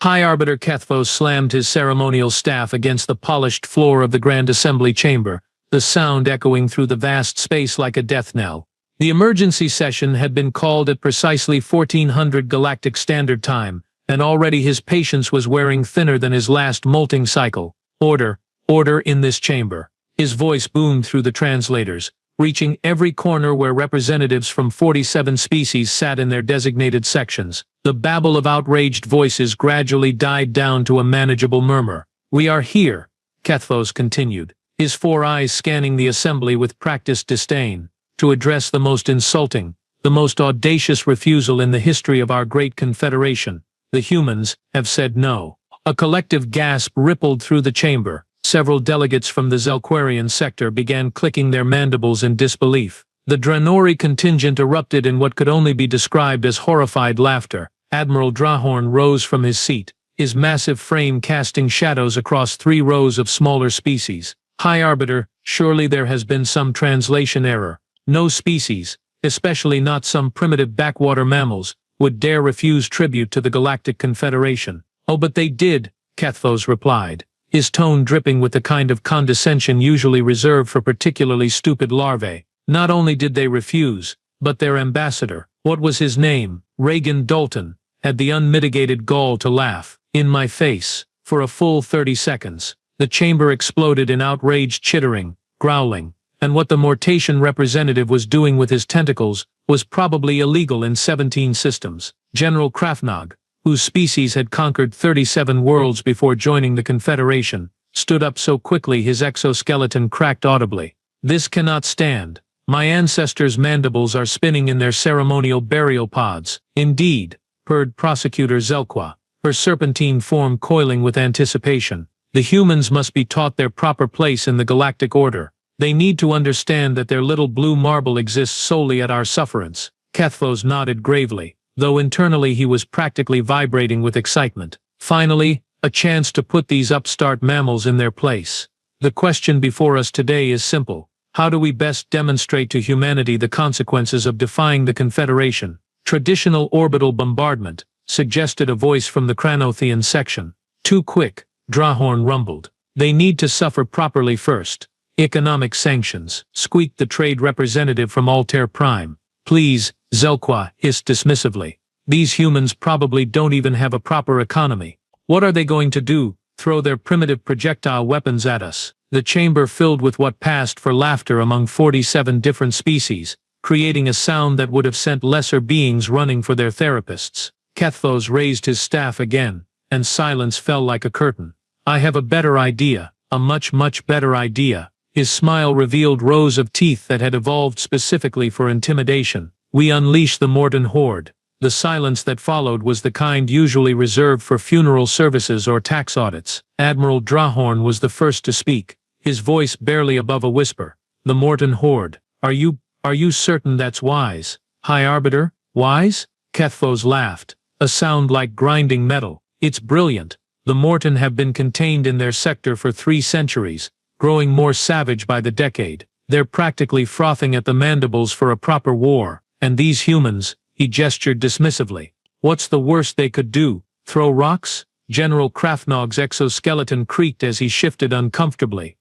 High Arbiter Kethvos slammed his ceremonial staff against the polished floor of the Grand Assembly chamber, the sound echoing through the vast space like a death knell. The emergency session had been called at precisely 1400 Galactic Standard Time, and already his patience was wearing thinner than his last molting cycle. Order, order in this chamber. His voice boomed through the translators, reaching every corner where representatives from 47 species sat in their designated sections. The babble of outraged voices gradually died down to a manageable murmur. "We are here," Kethvos continued, his four eyes scanning the assembly with practiced disdain, "to address the most insulting, the most audacious refusal in the history of our great confederation. The humans have said no." A collective gasp rippled through the chamber. Several delegates from the Zelquarian sector began clicking their mandibles in disbelief. The Draenori contingent erupted in what could only be described as horrified laughter. Admiral Drahorn rose from his seat, his massive frame casting shadows across 3 rows of smaller species. "High Arbiter, surely there has been some translation error. No species, especially not some primitive backwater mammals, would dare refuse tribute to the Galactic Confederation." "Oh, but they did," Kethvos replied, his tone dripping with the kind of condescension usually reserved for particularly stupid larvae. "Not only did they refuse, but their ambassador, what was his name, Reagan Dalton, had the unmitigated gall to laugh in my face for a full 30 seconds. The chamber exploded in outraged chittering, growling, and what the Mortatian representative was doing with his tentacles was probably illegal in 17 systems. General Krafnog, whose species had conquered 37 worlds before joining the Confederation, stood up so quickly his exoskeleton cracked audibly. "This cannot stand. My ancestors' mandibles are spinning in their ceremonial burial pods." "Indeed," purred Prosecutor Zelqua, her serpentine form coiling with anticipation. "The humans must be taught their proper place in the galactic order. They need to understand that their little blue marble exists solely at our sufferance." Kethvos nodded gravely, though internally he was practically vibrating with excitement. Finally, a chance to put these upstart mammals in their place. "The question before us today is simple. How do we best demonstrate to humanity the consequences of defying the Confederation?" "Traditional orbital bombardment," suggested a voice from the Cranothian section. "Too quick," Drahorn rumbled. "They need to suffer properly first." "Economic sanctions," squeaked the trade representative from Altair Prime. "Please," Zelqua hissed dismissively. "These humans probably don't even have a proper economy. What are they going to do, throw their primitive projectile weapons at us?" The chamber filled with what passed for laughter among 47 different species, creating a sound that would have sent lesser beings running for their therapists. Kethvos raised his staff again, and silence fell like a curtain. "I have a better idea, a much, much better idea." His smile revealed rows of teeth that had evolved specifically for intimidation. "We unleash the Morton Horde." The silence that followed was the kind usually reserved for funeral services or tax audits. Admiral Drahorn was the first to speak, his voice barely above a whisper. "The Morton Horde. Are you certain that's wise?" "High Arbiter, wise?" Kethvos laughed, a sound like grinding metal. "It's brilliant. The Morton have been contained in their sector for 3 centuries, growing more savage by the decade. They're practically frothing at the mandibles for a proper war, and these humans," he gestured dismissively. "What's the worst they could do? Throw rocks?" General Krafnog's exoskeleton creaked as he shifted uncomfortably.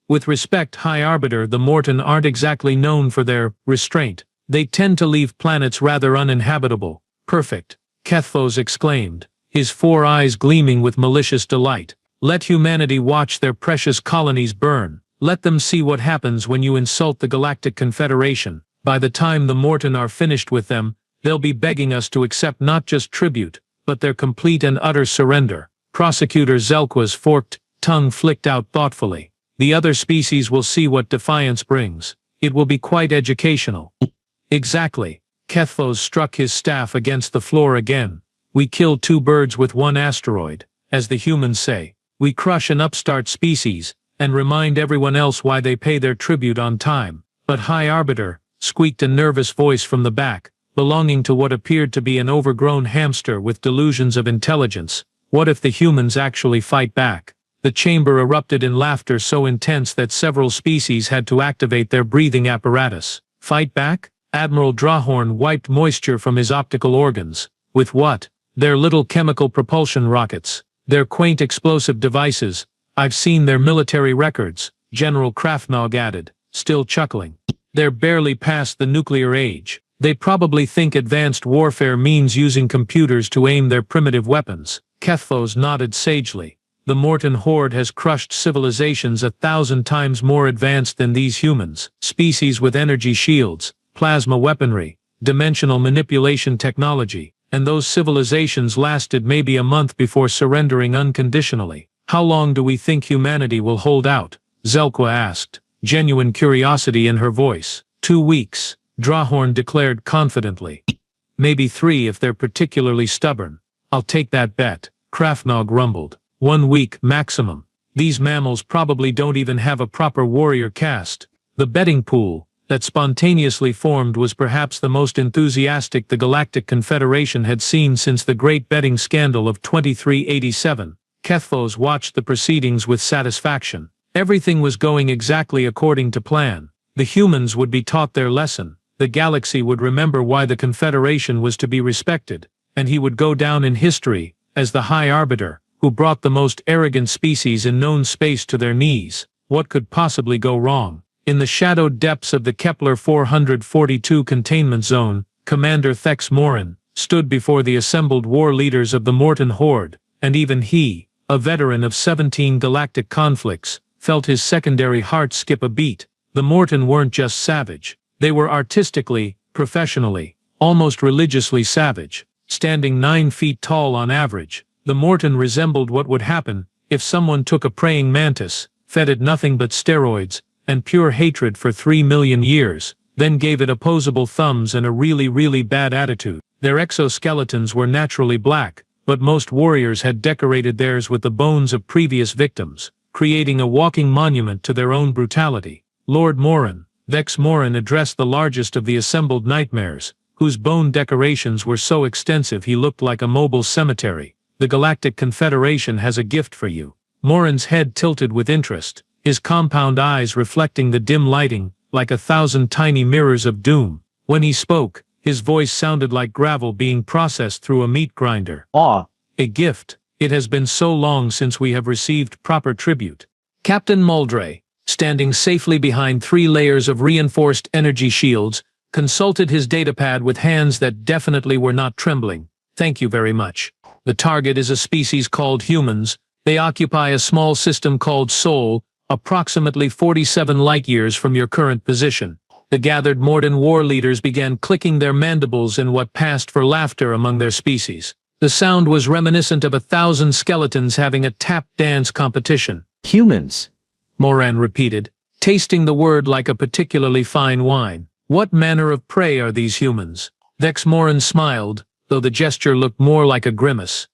"With respect, High Arbiter, the Morton aren't exactly known for their restraint. They tend to leave planets rather uninhabitable." "Perfect," Kethvos exclaimed, his 4 eyes gleaming with malicious delight. "Let humanity watch their precious colonies burn. Let them see what happens when you insult the Galactic Confederation. By the time the Morton are finished with them, they'll be begging us to accept not just tribute, but their complete and utter surrender." Prosecutor Zelqua's forked tongue flicked out thoughtfully. "The other species will see what defiance brings. It will be quite educational." "Exactly." Kethvos struck his staff against the floor again. "We kill 2 birds with 1 asteroid, as the humans say. We crush an upstart species, and remind everyone else why they pay their tribute on time." "But High Arbiter," squeaked a nervous voice from the back, belonging to what appeared to be an overgrown hamster with delusions of intelligence, "what if the humans actually fight back?" The chamber erupted in laughter so intense that several species had to activate their breathing apparatus. "Fight back?" Admiral Drahorn wiped moisture from his optical organs. "With what?" Their little chemical propulsion rockets. Their quaint explosive devices. I've seen their military records, General Krafnog added, still chuckling. They're barely past the nuclear age. They probably think advanced warfare means using computers to aim their primitive weapons. Kethos nodded sagely. The Morton horde has crushed civilizations 1,000 times more advanced than these humans. Species with energy shields, plasma weaponry, dimensional manipulation technology, and those civilizations lasted maybe a month before surrendering unconditionally. How long do we think humanity will hold out? Zelqua asked, genuine curiosity in her voice. 2 weeks, Drahorn declared confidently. Maybe 3 if they're particularly stubborn. I'll take that bet, Krafnog rumbled. 1 week maximum. These mammals probably don't even have a proper warrior caste. The betting pool that spontaneously formed was perhaps the most enthusiastic the Galactic Confederation had seen since the great betting scandal of 2387. Kethos watched the proceedings with satisfaction. Everything was going exactly according to plan. The humans would be taught their lesson, the galaxy would remember why the Confederation was to be respected, and he would go down in history as the High Arbiter, who brought the most arrogant species in known space to their knees. What could possibly go wrong? In the shadowed depths of the Kepler 442 containment zone, Commander Thex Morin stood before the assembled war leaders of the Morton Horde, and even he, a veteran of 17 galactic conflicts, felt his secondary heart skip a beat. The Morton weren't just savage. They were artistically, professionally, almost religiously savage. Standing 9 feet tall on average, the Morton resembled what would happen if someone took a praying mantis, fed it nothing but steroids and pure hatred for 3 million years, then gave it opposable thumbs and a really bad attitude. Their exoskeletons were naturally black, but most warriors had decorated theirs with the bones of previous victims, creating a walking monument to their own brutality. Lord Morin, Vex Morin addressed the largest of the assembled nightmares, whose bone decorations were so extensive he looked like a mobile cemetery. The Galactic Confederation has a gift for you. Morin's head tilted with interest, his compound eyes reflecting the dim lighting, like 1,000 tiny mirrors of doom. When he spoke, his voice sounded like gravel being processed through a meat grinder. A gift. It has been so long since we have received proper tribute. Captain Muldray, standing safely behind 3 layers of reinforced energy shields, consulted his datapad with hands that definitely were not trembling. Thank you very much. The target is a species called humans. They occupy a small system called Sol, approximately 47 light-years from your current position. The gathered Morton war leaders began clicking their mandibles in what passed for laughter among their species. The sound was reminiscent of 1,000 skeletons having a tap dance competition. Humans, Moran repeated, tasting the word like a particularly fine wine. What manner of prey are these humans? Vex Moran smiled, though the gesture looked more like a grimace.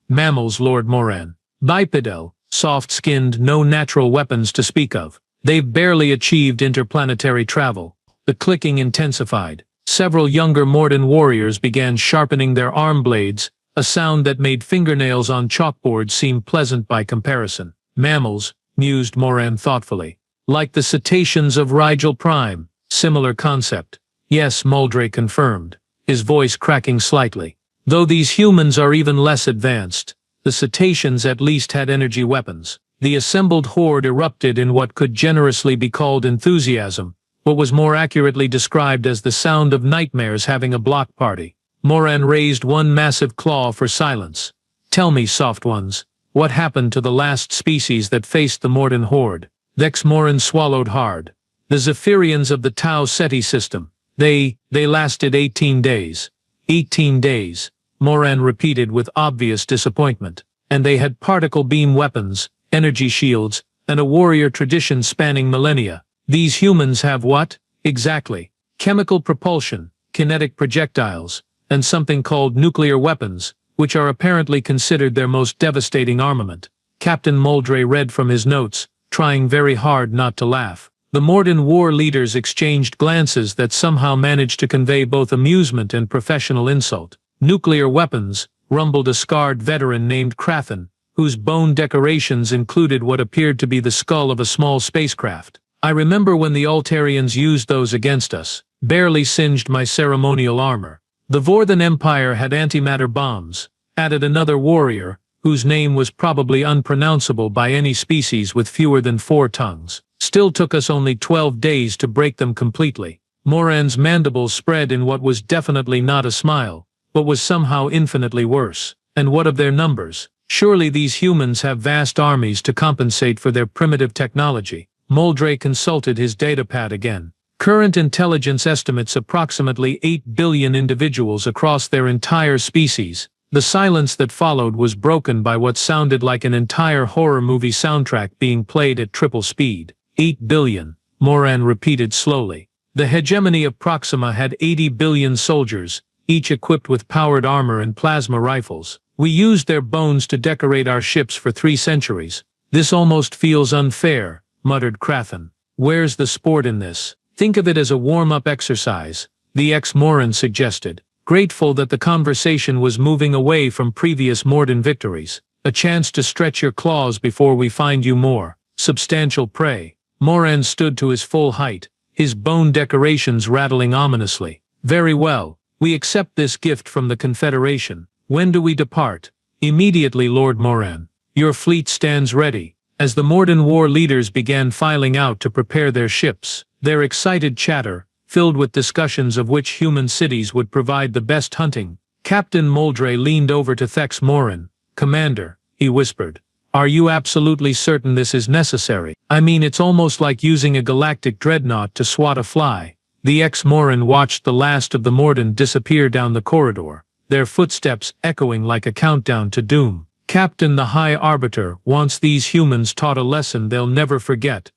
Mammals, Lord Moran. Bipedal, soft-skinned, no natural weapons to speak of. They've barely achieved interplanetary travel. The clicking intensified. Several younger Morton warriors began sharpening their arm blades, a sound that made fingernails on chalkboard seem pleasant by comparison. Mammals, mused Moran thoughtfully. Like the cetaceans of Rigel Prime. Similar concept. Yes, Muldray confirmed, his voice cracking slightly. Though these humans are even less advanced, the cetaceans at least had energy weapons. The assembled horde erupted in what could generously be called enthusiasm, what was more accurately described as the sound of nightmares having a block party. Moran raised one massive claw for silence. Tell me, soft ones, what happened to the last species that faced the Morton horde? Vex Moran swallowed hard. The Zephyrians of the Tau Ceti system. They lasted 18 days. 18 days, Moran repeated with obvious disappointment. And they had particle beam weapons, energy shields, and a warrior tradition spanning millennia. These humans have what? Exactly. Chemical propulsion, kinetic projectiles, and something called nuclear weapons, which are apparently considered their most devastating armament. Captain Muldray read from his notes, trying very hard not to laugh. The Morton war leaders exchanged glances that somehow managed to convey both amusement and professional insult. Nuclear weapons, rumbled a scarred veteran named Krathen, whose bone decorations included what appeared to be the skull of a small spacecraft. I remember when the Altarians used those against us, barely singed my ceremonial armor. The Vorthan Empire had antimatter bombs, added another warrior, whose name was probably unpronounceable by any species with fewer than 4 tongues. Still took us only 12 days to break them completely. Moran's mandibles spread in what was definitely not a smile, but was somehow infinitely worse. And what of their numbers? Surely these humans have vast armies to compensate for their primitive technology. Moldray consulted his datapad again. Current intelligence estimates approximately 8 billion individuals across their entire species. The silence that followed was broken by what sounded like an entire horror movie soundtrack being played at triple speed. 8 billion, Moran repeated slowly. The hegemony of Proxima had 80 billion soldiers, each equipped with powered armor and plasma rifles. We used their bones to decorate our ships for 3 centuries. This almost feels unfair, muttered Crathen. Where's the sport in this? Think of it as a warm-up exercise, the ex-Moran suggested, grateful that the conversation was moving away from previous Morden victories. A chance to stretch your claws before we find you more substantial prey. Moran stood to his full height, his bone decorations rattling ominously. Very well, we accept this gift from the Confederation. When do we depart? Immediately, Lord Moran. Your fleet stands ready. As the Morden war leaders began filing out to prepare their ships, their excited chatter, filled with discussions of which human cities would provide the best hunting, Captain Moldray leaned over to Thex Moran. Commander, he whispered, are you absolutely certain this is necessary? I mean, it's almost like using a galactic dreadnought to swat a fly. The ex-Moran watched the last of the Morden disappear down the corridor, their footsteps echoing like a countdown to doom. Captain the High Arbiter wants these humans taught a lesson they'll never forget.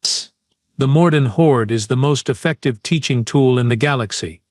The Morden Horde is the most effective teaching tool in the galaxy.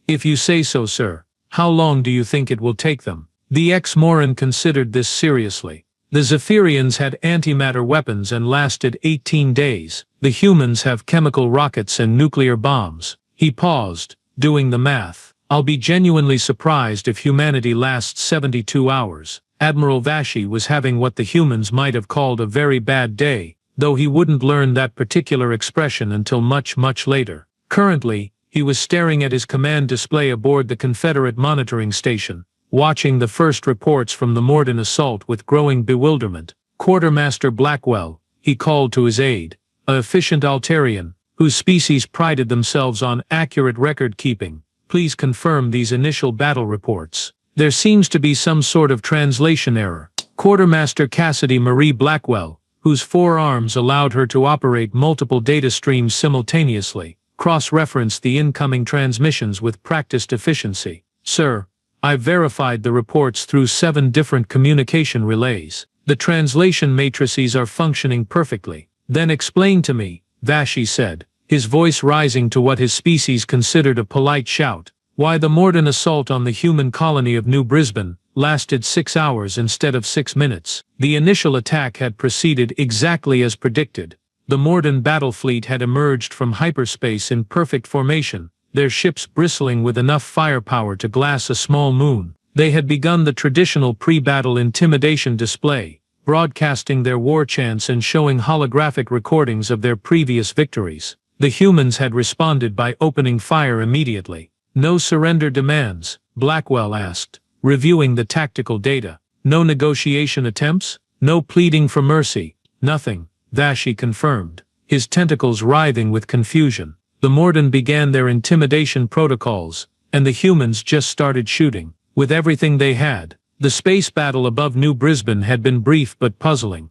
If you say so, sir. How long do you think it will take them? The ex-Moran considered this seriously. The Zephyrians had antimatter weapons and lasted 18 days. The humans have chemical rockets and nuclear bombs. He paused, doing the math. I'll be genuinely surprised if humanity lasts 72 hours. Admiral Vashi was having what the humans might have called a very bad day, though he wouldn't learn that particular expression until much, much later. Currently, he was staring at his command display aboard the Confederate monitoring station, watching the first reports from the Morden assault with growing bewilderment. Quartermaster Blackwell, he called to his aide, an efficient Altarian, whose species prided themselves on accurate record-keeping. Please confirm these initial battle reports. There seems to be some sort of translation error. Quartermaster Cassidy Marie Blackwell, whose 4 arms allowed her to operate multiple data streams simultaneously, cross-referenced the incoming transmissions with practiced efficiency. Sir, I've verified the reports through 7 different communication relays. The translation matrices are functioning perfectly. Then explain to me, Vashi said, his voice rising to what his species considered a polite shout, why the Morden assault on the human colony of New Brisbane lasted 6 hours instead of 6 minutes. The initial attack had proceeded exactly as predicted. The Morden battle fleet had emerged from hyperspace in perfect formation, their ships bristling with enough firepower to glass a small moon. They had begun the traditional pre-battle intimidation display, broadcasting their war chants and showing holographic recordings of their previous victories. The humans had responded by opening fire immediately. No surrender demands, Blackwell asked, reviewing the tactical data. No negotiation attempts? No pleading for mercy? Nothing, Vashi confirmed, his tentacles writhing with confusion. The Morden began their intimidation protocols, and the humans just started shooting, with everything they had. The space battle above New Brisbane had been brief but puzzling.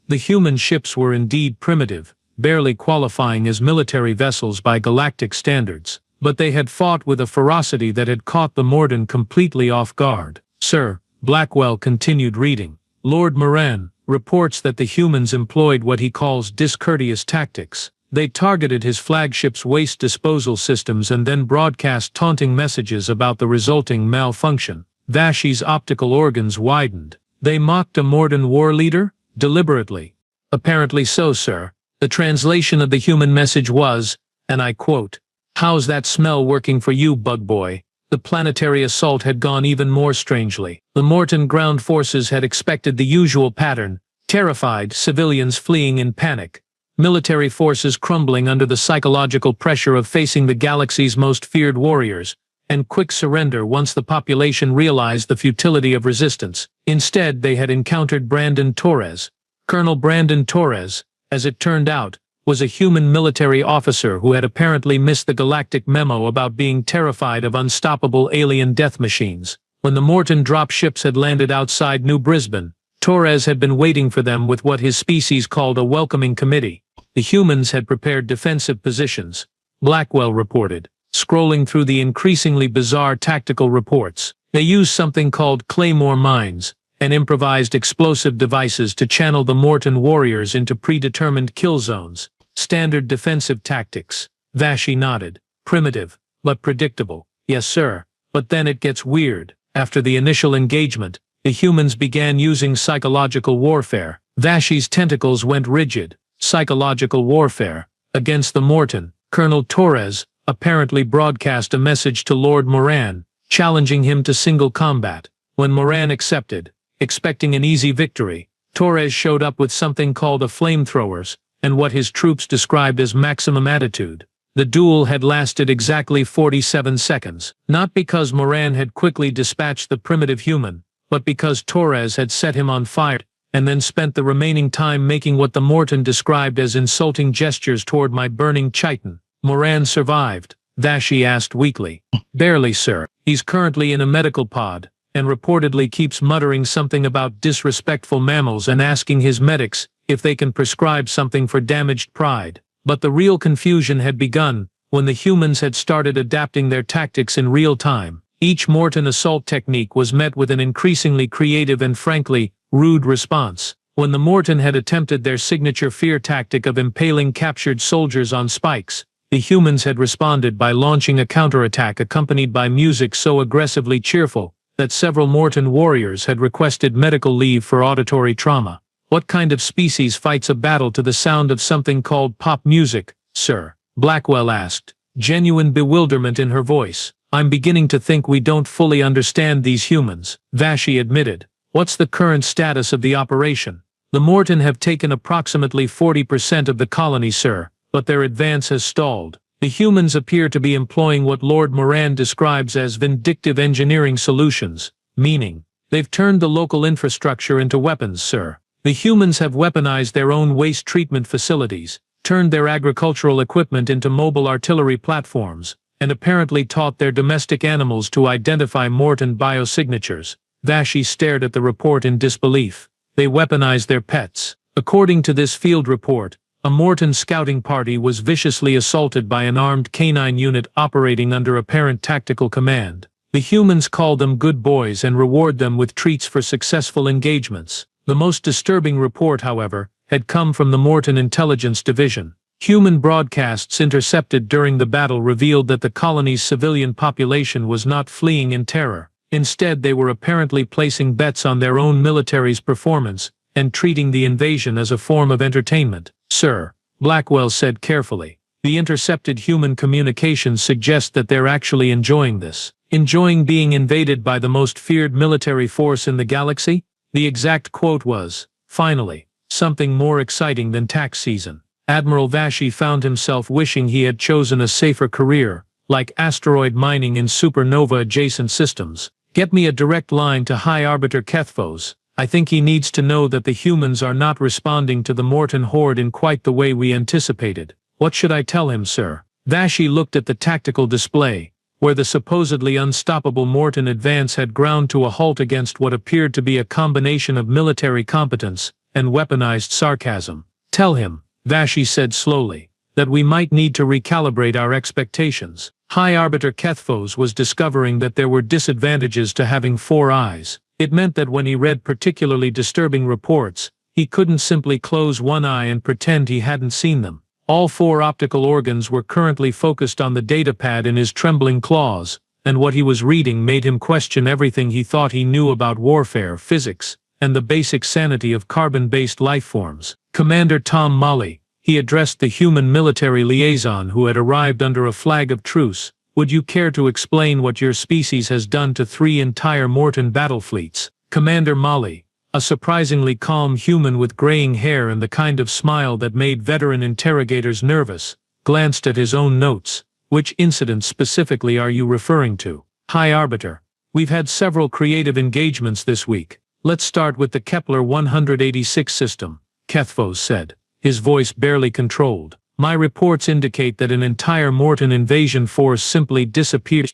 The human ships were indeed primitive, barely qualifying as military vessels by galactic standards, but they had fought with a ferocity that had caught the Morden completely off guard. Sir, Blackwell continued reading, Lord Moran reports that the humans employed what he calls discourteous tactics. They targeted his flagship's waste disposal systems and then broadcast taunting messages about the resulting malfunction. Vashi's optical organs widened. They mocked a Morden war leader? Deliberately. Apparently so, sir. The translation of the human message was, and I quote, "How's that smell working for you, bug boy?" The planetary assault had gone even more strangely. The Morton ground forces had expected the usual pattern, terrified civilians fleeing in panic, military forces crumbling under the psychological pressure of facing the galaxy's most feared warriors, and quick surrender once the population realized the futility of resistance. Instead, they had encountered Brandon Torres. Colonel Brandon Torres, as it turned out, was a human military officer who had apparently missed the galactic memo about being terrified of unstoppable alien death machines. When the Morton dropships had landed outside New Brisbane, Torres had been waiting for them with what his species called a welcoming committee. The humans had prepared defensive positions, Blackwell reported, scrolling through the increasingly bizarre tactical reports. They used something called claymore mines, and improvised explosive devices to channel the Morton warriors into predetermined kill zones. Standard defensive tactics. Vashi nodded. Primitive, but predictable. Yes, sir. But then it gets weird. After the initial engagement, the humans began using psychological warfare. Vashi's tentacles went rigid. Psychological warfare. Against the Morton, Colonel Torres apparently broadcast a message to Lord Moran, challenging him to single combat. When Moran accepted, expecting an easy victory, Torres showed up with something called a flamethrowers, and what his troops described as maximum attitude. The duel had lasted exactly 47 seconds, not because Moran had quickly dispatched the primitive human, but because Torres had set him on fire, and then spent the remaining time making what the Morton described as insulting gestures toward my burning chiton. Moran survived, Vashi asked weakly. Barely, sir. He's currently in a medical pod, and reportedly keeps muttering something about disrespectful mammals and asking his medics if they can prescribe something for damaged pride. But the real confusion had begun when the humans had started adapting their tactics in real time. Each Morton assault technique was met with an increasingly creative and frankly rude response. When the Morton had attempted their signature fear tactic of impaling captured soldiers on spikes, the humans had responded by launching a counterattack accompanied by music so aggressively cheerful that several Morton warriors had requested medical leave for auditory trauma. What kind of species fights a battle to the sound of something called pop music, sir? Blackwell asked, genuine bewilderment in her voice. I'm beginning to think we don't fully understand these humans, Vashi admitted. What's the current status of the operation? The Morton have taken approximately 40% of the colony, sir, but their advance has stalled. The humans appear to be employing what Lord Moran describes as vindictive engineering solutions, meaning, they've turned the local infrastructure into weapons, sir. The humans have weaponized their own waste treatment facilities, turned their agricultural equipment into mobile artillery platforms, and apparently taught their domestic animals to identify Morton biosignatures. Vashi stared at the report in disbelief. They weaponized their pets. According to this field report, a Morton scouting party was viciously assaulted by an armed canine unit operating under apparent tactical command. The humans call them good boys and reward them with treats for successful engagements. The most disturbing report, however, had come from the Morton Intelligence Division. Human broadcasts intercepted during the battle revealed that the colony's civilian population was not fleeing in terror. Instead, they were apparently placing bets on their own military's performance and treating the invasion as a form of entertainment. Sir, Blackwell said carefully, the intercepted human communications suggest that they're actually enjoying this. Enjoying being invaded by the most feared military force in the galaxy? The exact quote was, finally, something more exciting than tax season. Admiral Vashi found himself wishing he had chosen a safer career, like asteroid mining in supernova-adjacent systems. Get me a direct line to High Arbiter Kethphos. I think he needs to know that the humans are not responding to the Morton horde in quite the way we anticipated. What should I tell him, sir? Vashi looked at the tactical display, where the supposedly unstoppable Morton advance had ground to a halt against what appeared to be a combination of military competence and weaponized sarcasm. Tell him, Vashi said slowly, that we might need to recalibrate our expectations. High Arbiter Kethphos was discovering that there were disadvantages to having 4 eyes. It meant that when he read particularly disturbing reports, he couldn't simply close one eye and pretend he hadn't seen them. All 4 optical organs were currently focused on the datapad in his trembling claws, and what he was reading made him question everything he thought he knew about warfare, physics, and the basic sanity of carbon-based lifeforms. Commander Tom Molly, he addressed the human military liaison who had arrived under a flag of truce. Would you care to explain what your species has done to 3 entire Morton battle fleets? Commander Molly, a surprisingly calm human with graying hair and the kind of smile that made veteran interrogators nervous, glanced at his own notes. Which incident specifically are you referring to? High Arbiter. We've had several creative engagements this week. Let's start with the Kepler 186 system, Kethvos said, his voice barely controlled. My reports indicate that an entire Morton invasion force simply disappeared.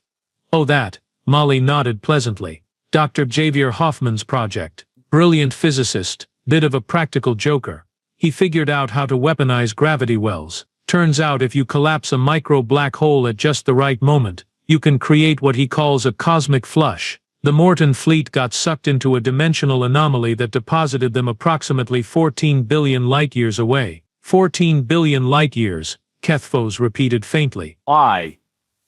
Oh, that. Molly nodded pleasantly. Dr. Javier Hoffman's project. Brilliant physicist, bit of a practical joker. He figured out how to weaponize gravity wells. Turns out if you collapse a micro black hole at just the right moment, you can create what he calls a cosmic flush. The Morton fleet got sucked into a dimensional anomaly that deposited them approximately 14 billion light-years away. 14 billion light-years, Kethvos repeated faintly. Why?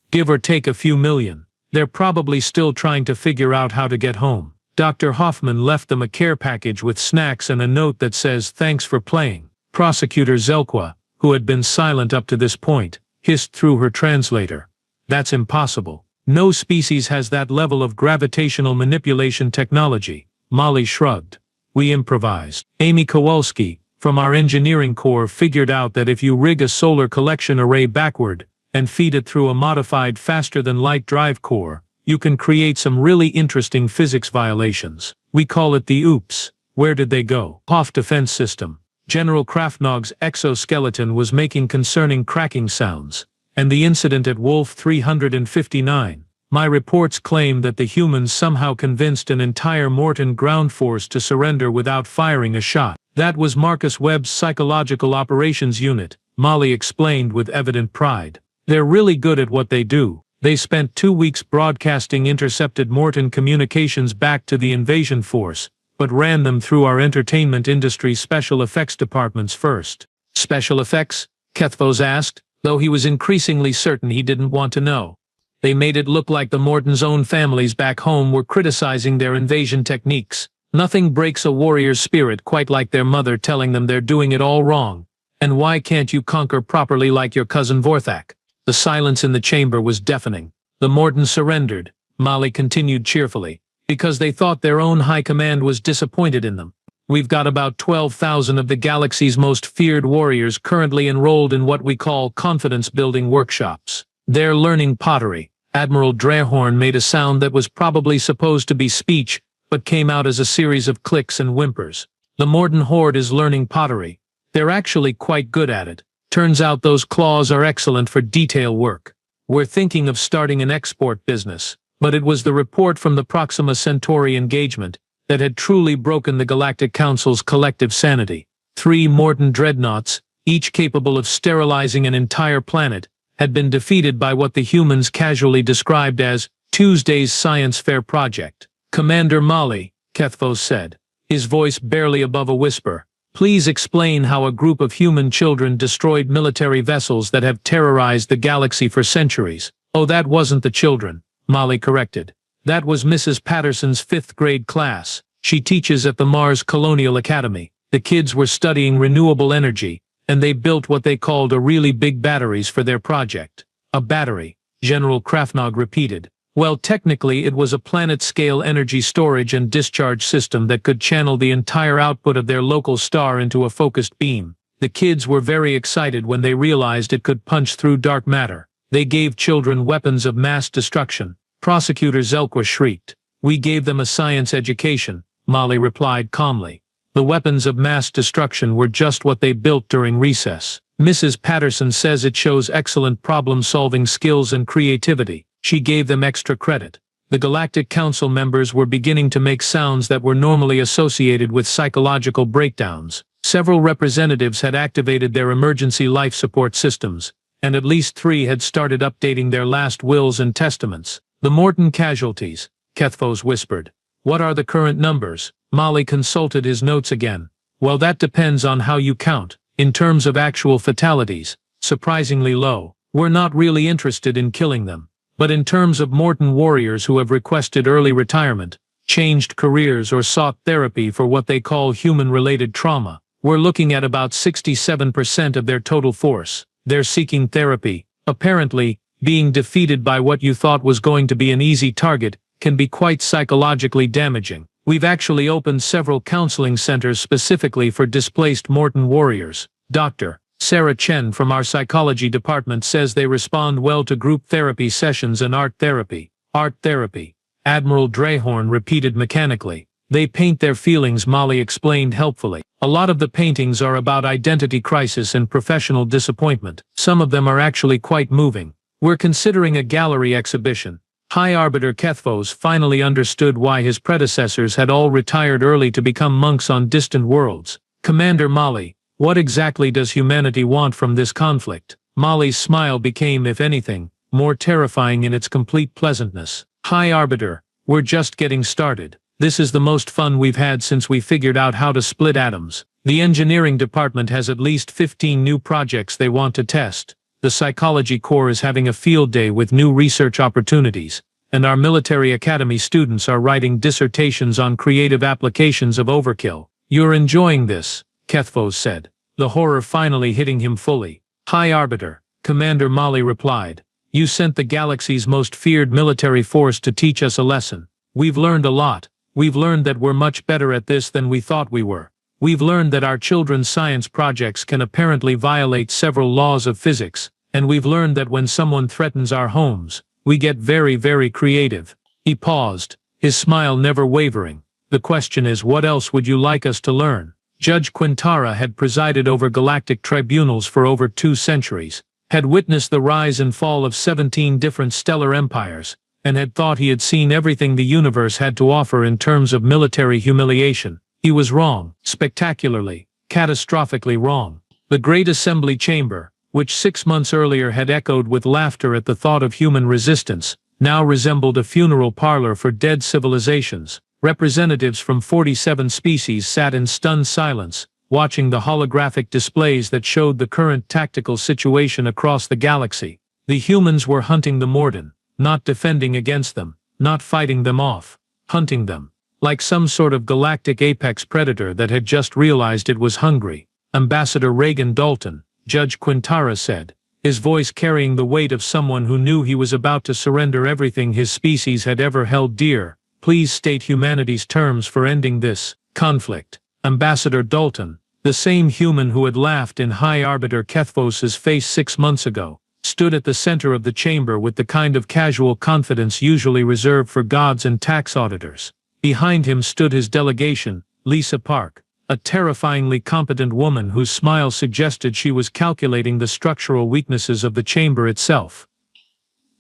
Give or take a few million. They're probably still trying to figure out how to get home. Dr. Hoffman left them a care package with snacks and a note that says, "Thanks for playing." Prosecutor Zelqua, who had been silent up to this point, hissed through her translator. That's impossible. No species has that level of gravitational manipulation technology. Molly shrugged. We improvised. Amy Kowalski, from our engineering corps, figured out that if you rig a solar collection array backward and feed it through a modified faster-than-light drive core, you can create some really interesting physics violations. We call it the OOPS. Where did they go? Off defense system. General Krafnog's exoskeleton was making concerning cracking sounds. And the incident at Wolf 359. My reports claim that the humans somehow convinced an entire Morton ground force to surrender without firing a shot. That was Marcus Webb's Psychological Operations Unit, Molly explained with evident pride. They're really good at what they do. They spent 2 weeks broadcasting intercepted Morton communications back to the invasion force, but ran them through our entertainment industry special effects departments first. Special effects? Kethvos asked, though he was increasingly certain he didn't want to know. They made it look like the Morton's own families back home were criticizing their invasion techniques. Nothing breaks a warrior's spirit quite like their mother telling them they're doing it all wrong. And why can't you conquer properly like your cousin Vorthak? The silence in the chamber was deafening. The Mortons surrendered, Molly continued cheerfully, because they thought their own high command was disappointed in them. We've got about 12,000 of the galaxy's most feared warriors currently enrolled in what we call confidence-building workshops. They're learning pottery. Admiral Drehorn made a sound that was probably supposed to be speech, but came out as a series of clicks and whimpers. The Morton Horde is learning pottery. They're actually quite good at it. Turns out those claws are excellent for detail work. We're thinking of starting an export business, but it was the report from the Proxima Centauri engagement that had truly broken the Galactic Council's collective sanity. 3 Morton dreadnoughts, each capable of sterilizing an entire planet, had been defeated by what the humans casually described as Tuesday's Science Fair project. Commander Molly, Kethvos said, his voice barely above a whisper, please explain how a group of human children destroyed military vessels that have terrorized the galaxy for centuries. Oh, that wasn't the children, Molly corrected. That was Mrs. Patterson's 5th grade class. She teaches at the Mars Colonial Academy. The kids were studying renewable energy, and they built what they called a really big batteries for their project. A battery, General Krafnog repeated. Well, technically it was a planet-scale energy storage and discharge system that could channel the entire output of their local star into a focused beam. The kids were very excited when they realized it could punch through dark matter. They gave children weapons of mass destruction. Prosecutor Zelqua shrieked. We gave them a science education, Molly replied calmly. The weapons of mass destruction were just what they built during recess. Mrs. Patterson says it shows excellent problem-solving skills and creativity. She gave them extra credit. The Galactic Council members were beginning to make sounds that were normally associated with psychological breakdowns. Several representatives had activated their emergency life support systems, and at least 3 had started updating their last wills and testaments. The Morton casualties, Kethvos whispered. What are the current numbers? Molly consulted his notes again. Well, that depends on how you count. In terms of actual fatalities, surprisingly low. We're not really interested in killing them. But in terms of Morton warriors who have requested early retirement, changed careers or sought therapy for what they call human-related trauma, we're looking at about 67% of their total force. They're seeking therapy. Apparently, being defeated by what you thought was going to be an easy target can be quite psychologically damaging. We've actually opened several counseling centers specifically for displaced Morton warriors. Doctor, Sarah Chen from our psychology department says they respond well to group therapy sessions and art therapy. Art therapy. Admiral Drehorn repeated mechanically. They paint their feelings, Molly explained helpfully. A lot of the paintings are about identity crisis and professional disappointment. Some of them are actually quite moving. We're considering a gallery exhibition. High Arbiter Kethvos finally understood why his predecessors had all retired early to become monks on distant worlds. Commander Molly, what exactly does humanity want from this conflict? Molly's smile became, if anything, more terrifying in its complete pleasantness. High Arbiter, we're just getting started. This is the most fun we've had since we figured out how to split atoms. The engineering department has at least 15 new projects they want to test. The psychology corps is having a field day with new research opportunities, and our military academy students are writing dissertations on creative applications of overkill. You're enjoying this, Kethvos said, the horror finally hitting him fully. High Arbiter, Commander Molly replied. You sent the galaxy's most feared military force to teach us a lesson. We've learned a lot. We've learned that we're much better at this than we thought we were. We've learned that our children's science projects can apparently violate several laws of physics, and we've learned that when someone threatens our homes, we get very, very creative. He paused, his smile never wavering. The question is, what else would you like us to learn? Judge Quintara had presided over galactic tribunals for over 2 centuries, had witnessed the rise and fall of 17 different stellar empires, and had thought he had seen everything the universe had to offer in terms of military humiliation. He was wrong, spectacularly, catastrophically wrong. The Great Assembly Chamber, which 6 months earlier had echoed with laughter at the thought of human resistance, now resembled a funeral parlor for dead civilizations. Representatives from 47 species sat in stunned silence, watching the holographic displays that showed the current tactical situation across the galaxy. The humans were hunting the Morden. Not defending against them, not fighting them off, hunting them, like some sort of galactic apex predator that had just realized it was hungry. Ambassador Reagan Dalton, Judge Quintara said, his voice carrying the weight of someone who knew he was about to surrender everything his species had ever held dear. Please state humanity's terms for ending this conflict. Ambassador Dalton, the same human who had laughed in High Arbiter Kethvos's face 6 months ago, stood at the center of the chamber with the kind of casual confidence usually reserved for gods and tax auditors. Behind him stood his delegation, Lisa Park, a terrifyingly competent woman whose smile suggested she was calculating the structural weaknesses of the chamber itself.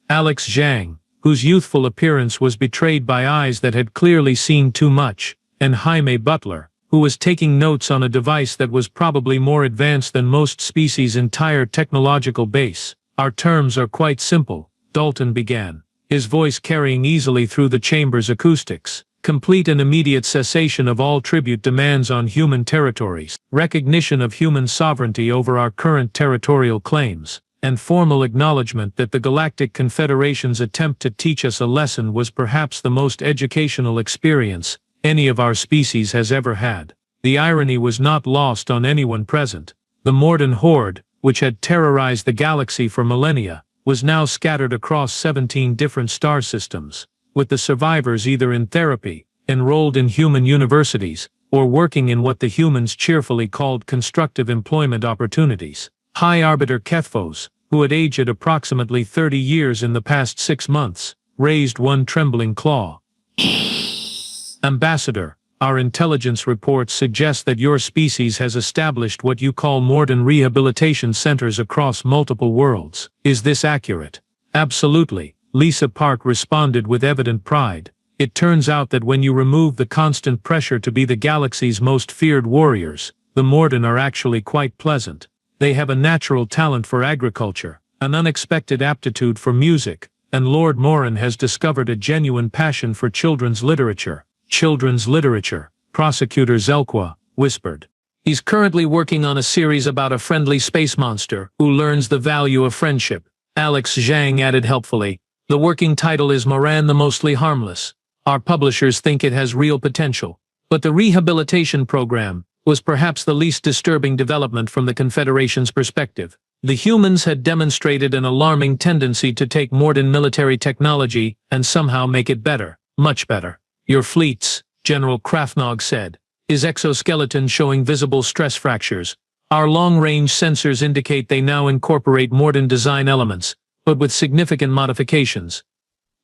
Alex Zhang, whose youthful appearance was betrayed by eyes that had clearly seen too much, and Jaime Butler, who was taking notes on a device that was probably more advanced than most species' entire technological base. Our terms are quite simple, Dalton began, his voice carrying easily through the chamber's acoustics. Complete and immediate cessation of all tribute demands on human territories, recognition of human sovereignty over our current territorial claims, and formal acknowledgement that the Galactic Confederation's attempt to teach us a lesson was perhaps the most educational experience any of our species has ever had. The irony was not lost on anyone present. The Morden horde, which had terrorized the galaxy for millennia, was now scattered across 17 different star systems, with the survivors either in therapy, enrolled in human universities, or working in what the humans cheerfully called constructive employment opportunities. High Arbiter Kethvos, who had aged approximately 30 years in the past 6 months, raised one trembling claw. Ambassador, our intelligence reports suggest that your species has established what you call Morden rehabilitation centers across multiple worlds. Is this accurate? Absolutely, Lisa Park responded with evident pride. It turns out that when you remove the constant pressure to be the galaxy's most feared warriors, the Morden are actually quite pleasant. They have a natural talent for agriculture, an unexpected aptitude for music, and Lord Morin has discovered a genuine passion for children's literature. Children's literature, Prosecutor Zelqua whispered. He's currently working on a series about a friendly space monster who learns the value of friendship. Alex Zhang added helpfully. The working title is Moran the Mostly Harmless. Our publishers think it has real potential. But the rehabilitation program was perhaps the least disturbing development from the Confederation's perspective. The humans had demonstrated an alarming tendency to take Morden military technology and somehow make it better, much better. Your fleets, General Krafnog said, his exoskeleton showing visible stress fractures, Our long-range sensors indicate they now incorporate modern design elements, but with significant modifications.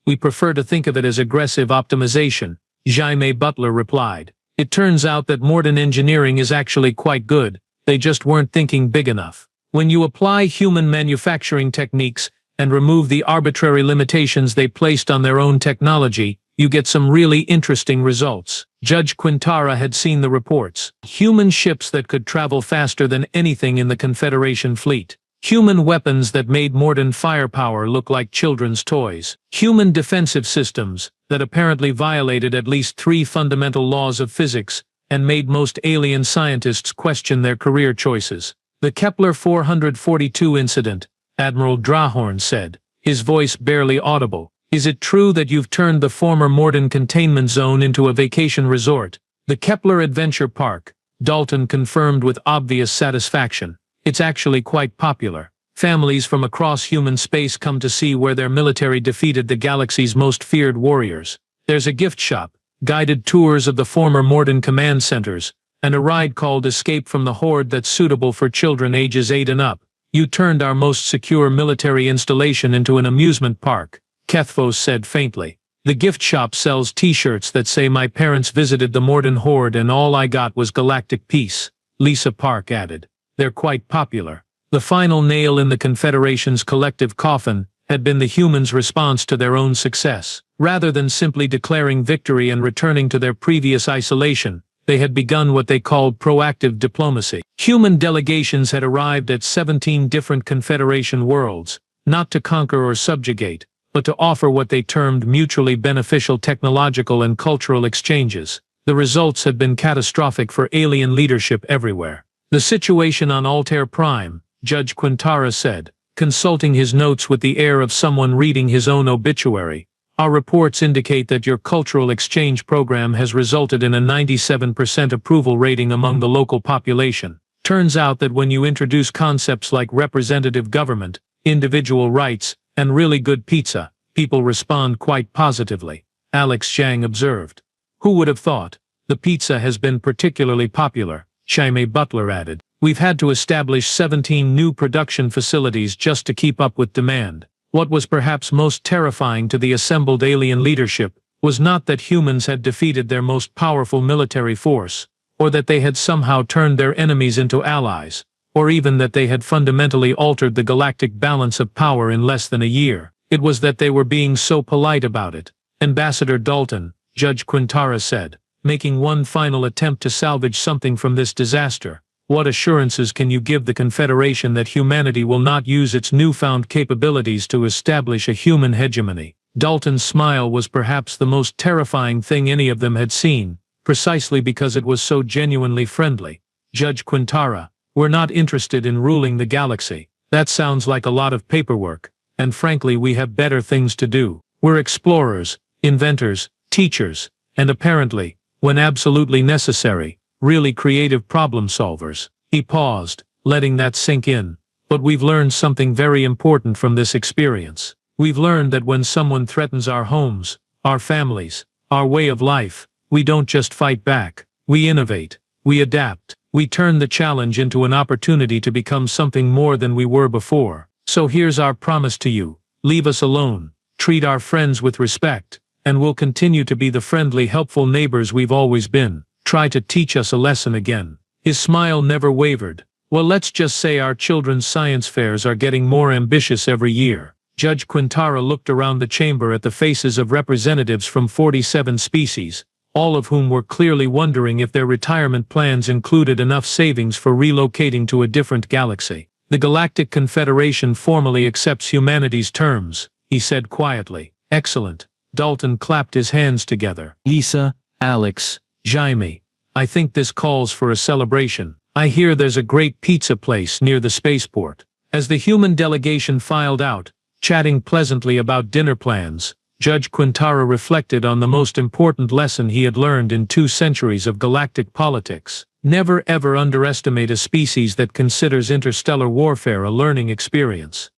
We prefer to think of it as aggressive optimization, Jaime Butler replied. It turns out that modern engineering is actually quite good, they just weren't thinking big enough. When you apply human manufacturing techniques and remove the arbitrary limitations they placed on their own technology, you get some really interesting results. Judge Quintara had seen the reports. Human ships that could travel faster than anything in the Confederation fleet. Human weapons that made modern firepower look like children's toys. Human defensive systems that apparently violated at least 3 fundamental laws of physics and made most alien scientists question their career choices. The Kepler 442 incident, Admiral Drahorn said, his voice barely audible. Is it true that you've turned the former Morden containment zone into a vacation resort? The Kepler Adventure Park, Dalton confirmed with obvious satisfaction. It's actually quite popular. Families from across human space come to see where their military defeated the galaxy's most feared warriors. There's a gift shop, guided tours of the former Morden command centers, and a ride called Escape from the Horde that's suitable for children ages 8 and up. You turned our most secure military installation into an amusement park, Kethvos said faintly. The gift shop sells t-shirts that say my parents visited the Morden Horde and all I got was galactic peace, Lisa Park added. They're quite popular. The final nail in the Confederation's collective coffin had been the humans' response to their own success. Rather than simply declaring victory and returning to their previous isolation, they had begun what they called proactive diplomacy. Human delegations had arrived at 17 different Confederation worlds, not to conquer or subjugate, but to offer what they termed mutually beneficial technological and cultural exchanges. The results had been catastrophic for alien leadership everywhere. The situation on Altair Prime, Judge Quintara said, consulting his notes with the air of someone reading his own obituary. Our reports indicate that your cultural exchange program has resulted in a 97% approval rating among the local population. Turns out that when you introduce concepts like representative government, individual rights, and really good pizza, people respond quite positively, Alex Zhang observed. Who would have thought? The pizza has been particularly popular, Jaime Butler added. We've had to establish 17 new production facilities just to keep up with demand. What was perhaps most terrifying to the assembled alien leadership was not that humans had defeated their most powerful military force, or that they had somehow turned their enemies into allies, or even that they had fundamentally altered the galactic balance of power in less than a year. It was that they were being so polite about it. Ambassador Dalton, Judge Quintara said, making one final attempt to salvage something from this disaster. What assurances can you give the Confederation that humanity will not use its newfound capabilities to establish a human hegemony? Dalton's smile was perhaps the most terrifying thing any of them had seen, precisely because it was so genuinely friendly. Judge Quintara, we're not interested in ruling the galaxy. That sounds like a lot of paperwork, and frankly we have better things to do. We're explorers, inventors, teachers, and apparently, when absolutely necessary, really creative problem solvers. He paused, letting that sink in. But we've learned something very important from this experience. We've learned that when someone threatens our homes, our families, our way of life, we don't just fight back. We innovate. We adapt. We turn the challenge into an opportunity to become something more than we were before. So here's our promise to you. Leave us alone. Treat our friends with respect. And we'll continue to be the friendly, helpful neighbors we've always been. Try to teach us a lesson again. His smile never wavered. Well, let's just say our children's science fairs are getting more ambitious every year. Judge Quintara looked around the chamber at the faces of representatives from 47 species, all of whom were clearly wondering if their retirement plans included enough savings for relocating to a different galaxy. The Galactic Confederation formally accepts humanity's terms, he said quietly. Excellent. Dalton clapped his hands together. Lisa, Alex, Jaime, I think this calls for a celebration. I hear there's a great pizza place near the spaceport. As the human delegation filed out, chatting pleasantly about dinner plans, Judge Quintara reflected on the most important lesson he had learned in 2 centuries of galactic politics. Never ever underestimate a species that considers interstellar warfare a learning experience.